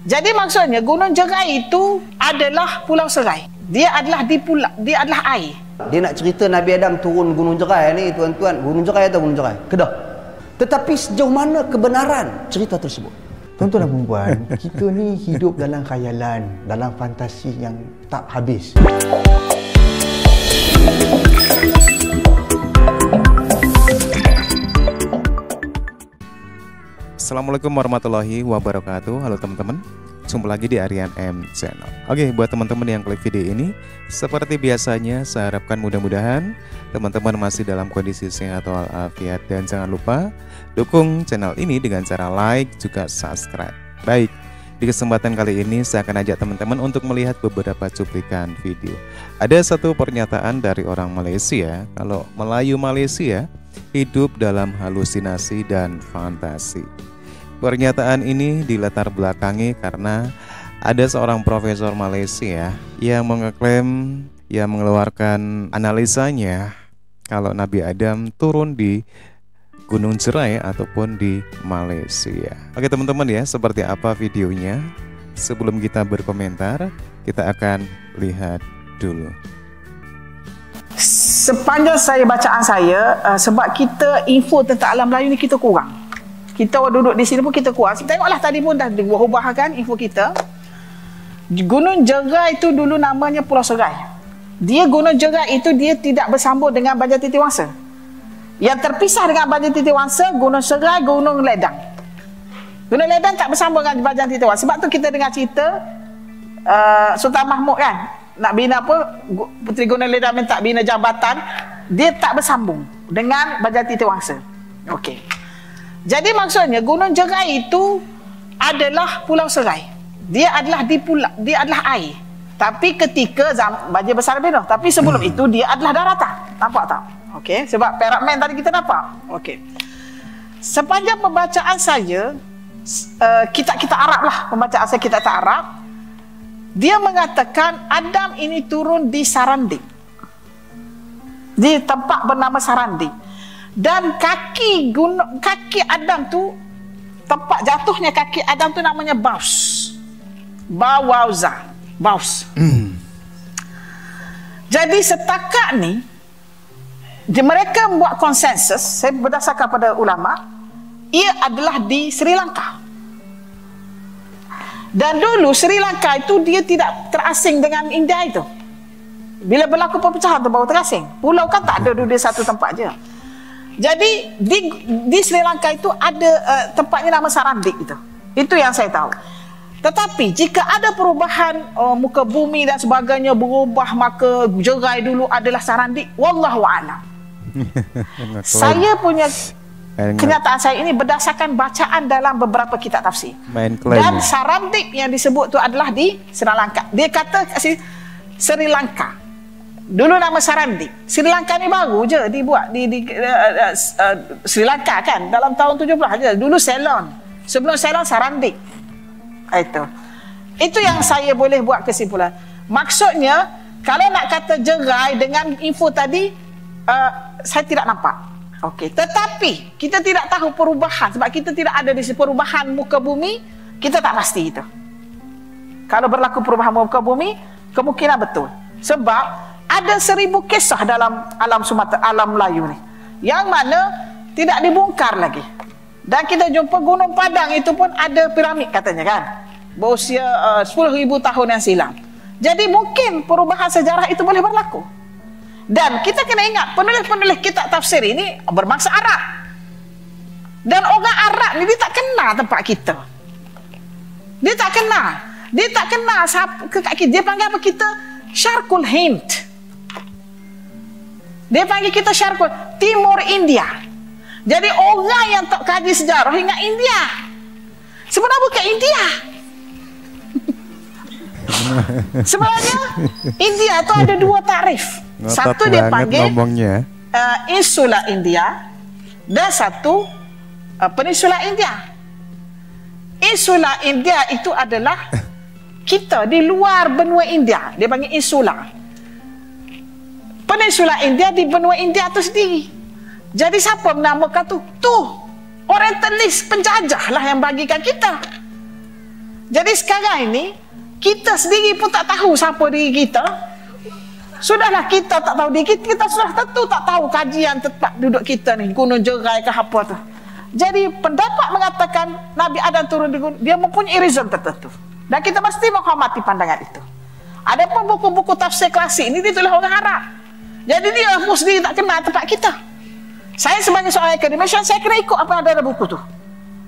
Jadi maksudnya Gunung Jerai itu adalah Pulau Serai. Dia adalah dia adalah air. Dia nak cerita Nabi Adam turun Gunung Jerai ni, tuan-tuan. Gunung Jerai atau Gunung Jerai? Kedah. Tetapi sejauh mana kebenaran cerita tersebut? Tuan-tuan dan puan, kita ni hidup dalam khayalan, dalam fantasi yang tak habis. Assalamualaikum warahmatullahi wabarakatuh. Halo teman-teman, jumpa lagi di Aryan M Channel. Oke, buat teman-teman yang klik video ini, seperti biasanya saya harapkan mudah-mudahan teman-teman masih dalam kondisi sehat walafiat, dan jangan lupa dukung channel ini dengan cara like juga subscribe. Baik, di kesempatan kali ini saya akan ajak teman-teman untuk melihat beberapa cuplikan video. Ada satu pernyataan dari orang Malaysia, kalau Melayu Malaysia hidup dalam halusinasi dan fantasi. Pernyataan ini dilatar belakangi karena ada seorang profesor Malaysia yang mengeklaim, yang mengeluarkan analisanya kalau Nabi Adam turun di Gunung Jerai ataupun di Malaysia. Oke teman-teman ya, seperti apa videonya? Sebelum kita berkomentar, kita akan lihat dulu. Sepanjang saya bacaan saya, sebab kita info tentang alam Melayu ni kita kurang. Kita orang duduk di sini pun kita kurang. Tengoklah tadi pun dah diubah kan info kita. Gunung Jerai itu dulu namanya Pulau Serai. Dia Gunung Jerai itu dia tidak bersambung dengan Banjar Titiwangsa. Yang terpisah dengan Banjar Titiwangsa, Gunung Serai, Gunung Ledang. Gunung Ledang tak bersambung dengan Banjar Titiwangsa. Sebab tu kita dengar cerita Sultan Mahmud kan, nak bina apa, Puteri Gunung Ledang minta bina jambatan, dia tak bersambung dengan Banjar Titiwangsa. Okey. Jadi maksudnya Gunung Jerai itu adalah Pulau Serai. Dia adalah dia adalah air. Tapi ketika banjir besar Benoh, tapi sebelum itu dia adalah daratan. Nampak tak? Okey, sebab Perak Man tadi kita nampak. Okey. Sepanjang pembacaan saya, kita Arab lah, pembacaan saya kita Arab. Dia mengatakan Adam ini turun di Sarandik, di tempat bernama Sarandik. Dan kaki Adam tu, tempat jatuhnya kaki Adam tu namanya Baus. Baus. Jadi setakat ni mereka membuat konsensus, saya berdasarkan pada ulama, ia adalah di Sri Lanka. Dan dulu Sri Lanka itu dia tidak terasing dengan India itu. Bila berlaku perpecahan tu baru terasing. Pulau kan tak ada dulu, dia satu tempat je. Jadi di Sri Lanka itu ada tempatnya nama Sarandik itu. Itu yang saya tahu. Tetapi jika ada perubahan muka bumi dan sebagainya berubah, maka Jerai dulu adalah Sarandik. Wallahu a'lam. Saya punya kenyataan saya ini berdasarkan bacaan dalam beberapa kitab tafsir. Dan Sarandik yang disebut itu adalah di Sri Lanka. Dia kata Sri Lanka. Dulu nama Sarandik. Sri Lanka ni baru je dibuat di Sri Lanka kan, dalam tahun 17 je. Dulu Ceylon. Sebelum Ceylon Sarandik. Itu yang saya boleh buat kesimpulan. Maksudnya kalau nak kata Jerai dengan info tadi, saya tidak nampak. Okey, tetapi kita tidak tahu perubahan sebab kita tidak ada di perubahan muka bumi, kita tak pasti itu. Kalau berlaku perubahan muka bumi, kemungkinan betul. Sebab ada 1000 kisah dalam alam Sumatera, alam Melayu ni, yang mana tidak dibongkar lagi. Dan kita jumpa Gunung Padang itu pun ada piramid katanya kan, berusia 10,000 tahun yang silam. Jadi mungkin perubahan sejarah itu boleh berlaku. Dan kita kena ingat, penulis-penulis kitab tafsir ini berbangsa Arab. Dan orang Arab ni dia tak kenal tempat kita. Dia tak kenal. Dia tak kenal dia panggil apa kita? Syarqul Hind. Dia panggil kita Syarqul Timur India. Jadi orang yang tak kaji sejarah ingat India. Sebenarnya bukan India. Sebenarnya India tu ada 2 takrif. Satu dia panggil Insula India, dan satu Peninsula India. Insula India itu adalah kita di luar benua India. Dia panggil insula. Peninsula India di benua India itu sendiri. Jadi siapa menamakan tu? Tu Orientalis, penjajah lah yang bagikan kita. Jadi sekarang ini kita sendiri pun tak tahu siapa diri kita. Sudahlah kita tak tahu diri kita sudah tentu tak tahu kajian tempat duduk kita ni, Gunung Jerai ke apa tu. Jadi pendapat mengatakan Nabi Adam turun di gunung, dia mempunyai reason tertentu. Dan kita mesti menghormati pandangan itu. Ada pun buku-buku tafsir klasik ini ditulis orang Arab. Jadi dia pun sendiri tak kenal tempat kita. Saya sebagai seorang akademisian, saya kena ikut apa yang ada dalam buku tu.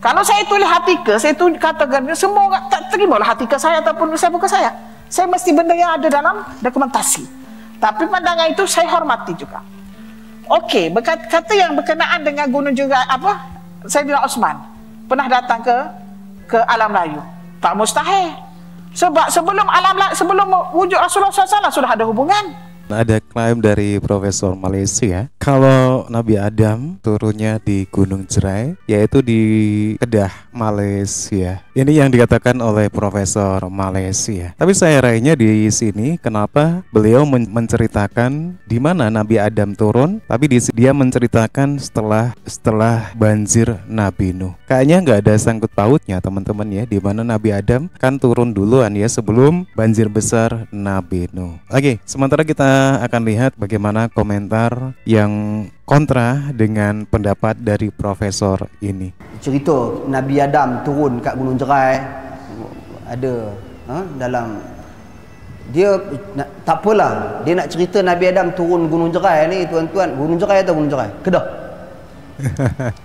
Kalau saya tulis artikel, saya tu katakan semua orang tak terima lah artikel saya ataupun tulisan buku saya. Saya mesti benda yang ada dalam dokumentasi. Tapi pandangan itu saya hormati juga. Okey, kata yang berkenaan dengan Gunung Jerai apa? Saidina Osman pernah datang ke alam layu. Tak mustahil. Sebab sebelum wujud Rasulullah SAW sudah ada hubungan. Ada klaim dari Profesor Malaysia kalau Nabi Adam turunnya di Gunung Jerai, yaitu di Kedah, Malaysia. Ini yang dikatakan oleh Profesor Malaysia. Tapi saya rainya di sini, kenapa beliau menceritakan di mana Nabi Adam turun, tapi dia menceritakan setelah banjir Nabi Nuh. Kayaknya nggak ada sangkut pautnya teman-teman ya, di mana Nabi Adam kan turun duluan ya sebelum banjir besar Nabi Nuh. Oke, sementara kita akan lihat bagaimana komentar yang kontra dengan pendapat dari profesor ini. Cerita Nabi Adam turun kat Gunung Jerai ada dalam dia tak apalah dia nak cerita Nabi Adam turun Gunung Jerai ni tuan-tuan. Gunung Jerai atau Gunung Jerai? Kedah.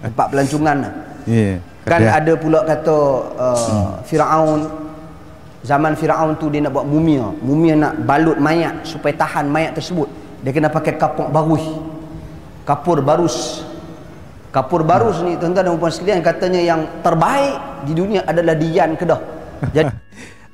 Tempat pelancongan lah. Yeah, kan ada pula kata Firaun. Zaman Firaun tu dia nak buat mumia nak balut mayat supaya tahan mayat tersebut. Dia kena pakai kapur barus. Kapur barus ni tuan-tuan dan puan sekalian, katanya yang terbaik di dunia adalah Dian Kedah. Jadi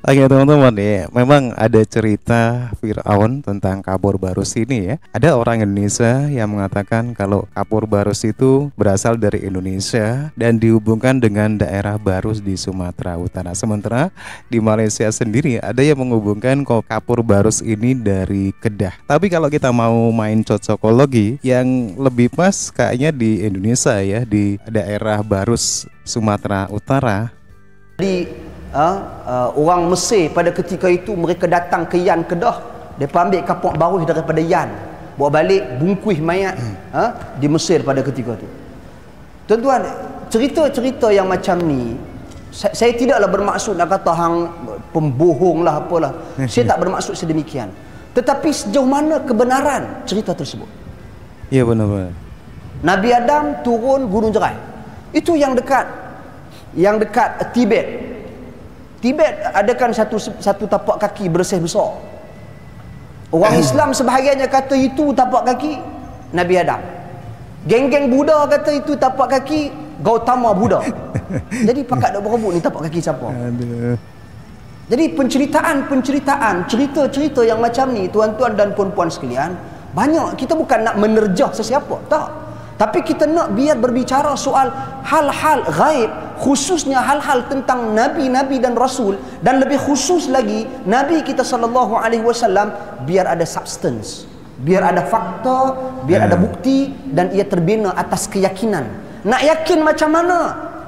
Oke teman-teman ya, memang ada cerita Firaun tentang kapur barus ini ya. Ada orang Indonesia yang mengatakan kalau kapur barus itu berasal dari Indonesia dan dihubungkan dengan daerah Barus di Sumatera Utara. Sementara di Malaysia sendiri ada yang menghubungkan kok kapur barus ini dari Kedah. Tapi kalau kita mau main cocokologi, yang lebih pas kayaknya di Indonesia ya, di daerah Barus Sumatera Utara. Orang Mesir pada ketika itu mereka datang ke Yan Kedah, mereka ambil kapur barus daripada Yan, bawa balik bungkus mayat di Mesir pada ketika itu. Tuan-tuan, cerita-cerita yang macam ni saya tidaklah bermaksud nak kata hang pembohong lah apalah. Saya tak bermaksud sedemikian. Tetapi sejauh mana kebenaran cerita tersebut? Ya benar-benar. Nabi Adam turun Gunung Jerai. Itu yang dekat Tibet. Tibet adakan satu tapak kaki bersih besar. Orang Islam sebahagiannya kata itu tapak kaki Nabi Adam. Geng-geng Buddha kata itu tapak kaki Gautama Buddha. Jadi pakat nak berebut ni tapak kaki siapa? Jadi penceritaan, cerita-cerita yang macam ni tuan-tuan dan puan-puan sekalian, banyak. Kita bukan nak menerjah sesiapa, tak. Tapi kita nak biar berbicara soal hal-hal gaib, khususnya hal-hal tentang nabi-nabi dan rasul, dan lebih khusus lagi Nabi kita sallallahu alaihi wasallam, biar ada substance, biar ada fakta, biar ada bukti, dan ia terbina atas keyakinan. Nak yakin macam mana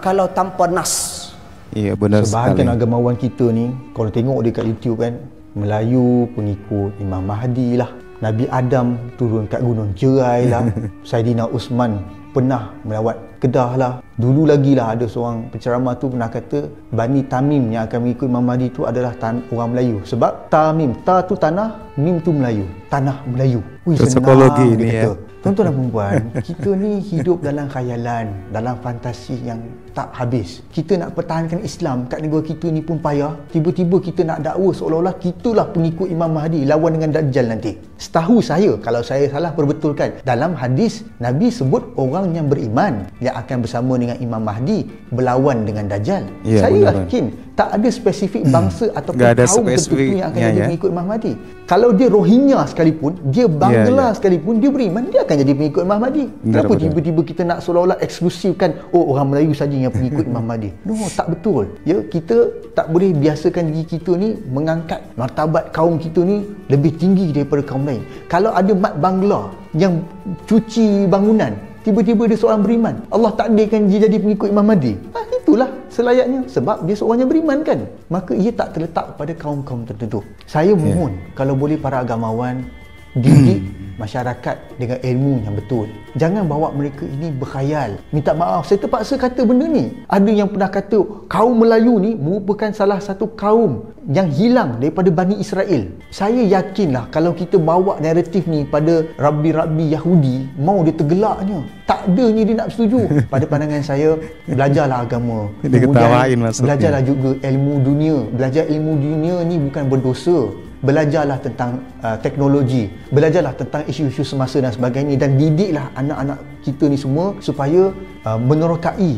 kalau tanpa nas? Iya benar sekali. Sebahagian agamawan kita ni kalau tengok dekat YouTube kan, Melayu pengikut Imam Mahdi lah, Nabi Adam turun kat Gunung Jerai lah, Saidina Osman pernah melawat Kedah lah. Dulu lagi lah ada seorang penceramah tu pernah kata Bani Tamim yang akan mengikut Imam Mahdi tu adalah orang Melayu. Sebab Tamim, ta tu tanah, mim tu Melayu, tanah Melayu. Wih, psikologi ini ya. Tuan-tuan dan perempuan, kita ni hidup dalam khayalan, dalam fantasi yang tak habis. Kita nak pertahankan Islam kat negara kita ni pun payah. Tiba-tiba kita nak dakwa seolah-olah kitalah pengikut Imam Mahdi lawan dengan Dajjal nanti. Setahu saya, kalau saya salah perbetulkan, dalam hadis Nabi sebut orang yang beriman yang akan bersama dengan Imam Mahdi berlawan dengan Dajjal. Ya, saya yakin tak ada spesifik bangsa ataupun kaum tertentu yang akan jadi pengikut Imam Mahdi. Kalau dia Rohingya sekalipun, dia Bangla sekalipun, dia beriman, dia akan jadi pengikut Imam Mahdi. Kenapa tiba-tiba kita nak seolah-olah eksklusifkan orang Melayu saja yang pengikut Imam Mahdi? No, tak betul. Ya, kita tak boleh biasakan diri kita ni mengangkat martabat kaum kita ni lebih tinggi daripada kaum lain. Kalau ada mat Bangla yang cuci bangunan, tiba-tiba dia seorang beriman, Allah takdirkan dia jadi pengikut Imam Mahdi, itulah itulah selayaknya, sebab dia seorang yang beriman kan. Maka ia tak terletak pada kaum-kaum tertentu. Saya mohon kalau boleh para agamawan didik masyarakat dengan ilmu yang betul. Jangan bawa mereka ini berkhayal. Minta maaf, saya terpaksa kata benda ni. Ada yang pernah kata kaum Melayu ni merupakan salah satu kaum yang hilang daripada Bani Israel. Saya yakinlah kalau kita bawa naratif ni pada Rabbi-Rabbi Yahudi, mau dia tergelaknya. Tak adanya dia nak bersetuju. Pada pandangan saya, belajarlah agama. Diketawain maksudnya. Belajarlah juga ilmu dunia. Belajar ilmu dunia ni bukan berdosa. Belajarlah tentang teknologi, belajarlah tentang isu-isu semasa dan sebagainya, dan didiklah anak-anak kita ni semua supaya menerokai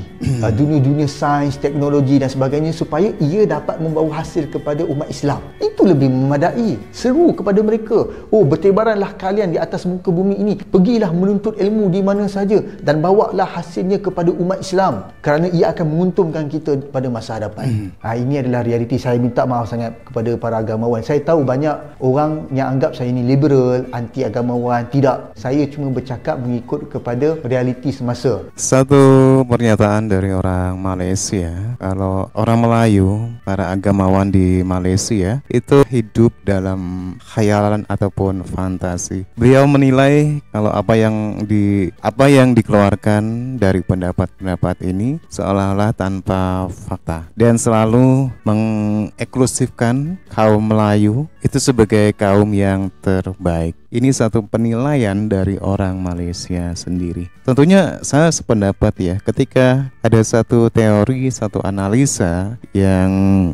dunia-dunia sains, teknologi dan sebagainya, supaya ia dapat membawa hasil kepada umat Islam. Itu lebih memadai. Seru kepada mereka, oh bertebaranlah kalian di atas muka bumi ini, pergilah menuntut ilmu di mana saja dan bawalah hasilnya kepada umat Islam, kerana ia akan menguntungkan kita pada masa hadapan. Ini adalah realiti. Saya minta maaf sangat kepada para agamawan. Saya tahu banyak orang yang anggap saya ni liberal, anti agamawan. Tidak, saya cuma bercakap mengikut kepada realiti semasa. Satu pernyataan dari orang Malaysia, kalau orang Melayu, para agamawan di Malaysia itu hidup dalam khayalan ataupun fantasi. Beliau menilai kalau apa yang dikeluarkan dari pendapat-pendapat ini seolah-olah tanpa fakta, dan selalu mengeklusifkan kaum Melayu itu sebagai kaum yang terbaik. Ini satu penilaian dari orang Malaysia sendiri. Tentunya saya sependapat ya, ketika ada satu teori, satu analisa yang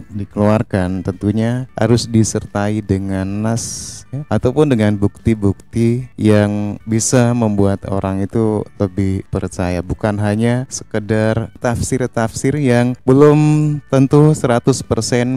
dikeluarkan, tentunya harus disertai dengan nas ya, ataupun dengan bukti-bukti yang bisa membuat orang itu lebih percaya, bukan hanya sekedar tafsir-tafsir yang belum tentu 100%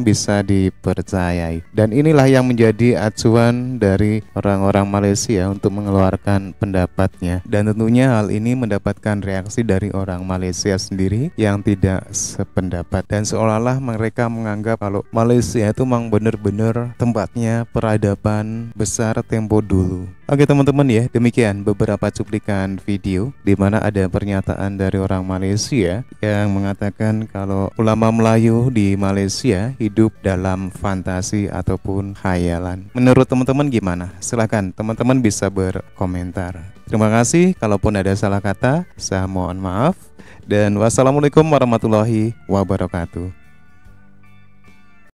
bisa dipercayai. Dan inilah yang menjadi acuan dari orang-orang Malaysia untuk mengeluarkan pendapatnya, dan tentunya hal ini mendapatkan reaksi dari orang Malaysia sendiri yang tidak sependapat, dan seolah-olah mereka menganggap kalau Malaysia itu memang benar-benar tempatnya peradaban besar tempo dulu. Oke teman-teman ya, demikian beberapa cuplikan video di mana ada pernyataan dari orang Malaysia yang mengatakan kalau ulama Melayu di Malaysia hidup dalam fantasi ataupun khayalan. Menurut teman-teman gimana? Silahkan teman-teman bisa berkomentar. Terima kasih, kalaupun ada salah kata saya mohon maaf, dan wassalamualaikum warahmatullahi wabarakatuh.